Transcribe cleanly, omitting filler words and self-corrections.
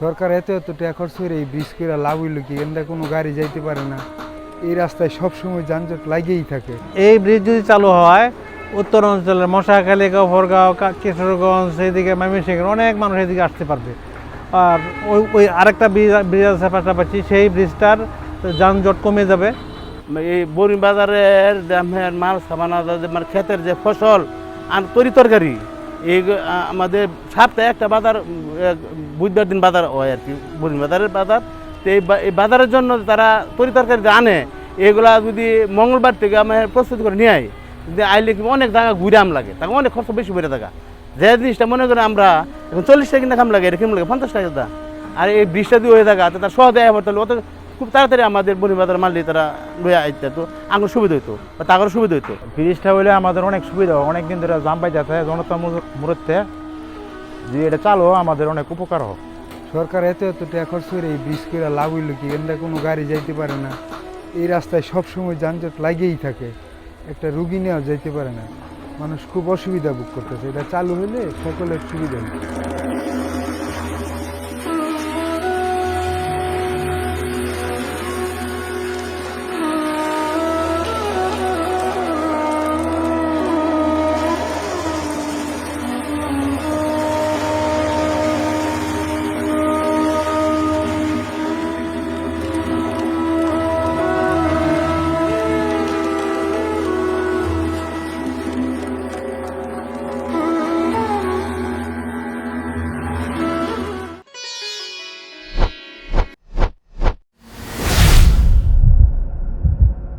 সরকার এত টাকা খরচ করে এই ব্রিজ করে লাভ হইল কি? এখানটা কোনো গাড়ি যাইতে পারে না, এই রাস্তায় সবসময় যানজট লাগেই থাকে। এই ব্রিজ যদি চালু হয় উত্তর অঞ্চলের মশাখালী, গফরগাঁও, কিশোরগঞ্জ, সেইদিকে ময়মনসিংহ অনেক মানুষ এদিকে আসতে পারবে। আর ওই আরেকটা ব্রিজ আছে পাশাপাশি, সেই ব্রিজটার যানজট কমে যাবে। এই বরিং বাজারের মাল সামান মানে ক্ষেতের যে ফসল আর তরি তরকারি, এই আমাদের সপ্তাহে একটা বাজার, বুধবার দিন বাজার হয় আর কি, বরিং বাজারের বাজার। তো এই বাজারের জন্য তারা তরি তরকারি যে আনে, এগুলা যদি মঙ্গলবার থেকে আমার প্রস্তুত করে নিয়ে আয়, যদি আইলে কি অনেক জায়গা ঘুরাম লাগে, তাকে অনেক খরচ বেশি বেড়ে থাকা। যে জিনিসটা মনে করে আমরা এখন 40 টাকা কিনা খাম লাগে, এটা কিম লাগে 50 টাকা দা। আর এই বৃষ্টি দিয়ে হয়ে থাকা তার সহজে আবার তাহলে অত খুব তাড়াতাড়ি আমাদের বরিং বাজার মারলে তারা লইয়া আইতে তো আঙুর সুবিধা হইতো বা তাগর সুবিধা হইতো। ব্রিজটা হলে আমাদের অনেক সুবিধা, অনেকদিন ধরে জাম পাই যাচ্ছে জনতা মুহূর্তে, যে এটা চালু আমাদের অনেক উপকার হোক। সরকার এত টাকা খরচ করে এই ব্রিজ করে লাভ হইল কি? এখানটা কোনো গাড়ি যাইতে পারে না, এই রাস্তায় সবসময় যানজট লাগেই থাকে, একটা রুগী নেওয়া যাইতে পারে না, মানুষ খুব অসুবিধা ভোগ করতেছে। এটা চালু হলে সকলের সুবিধা হবে।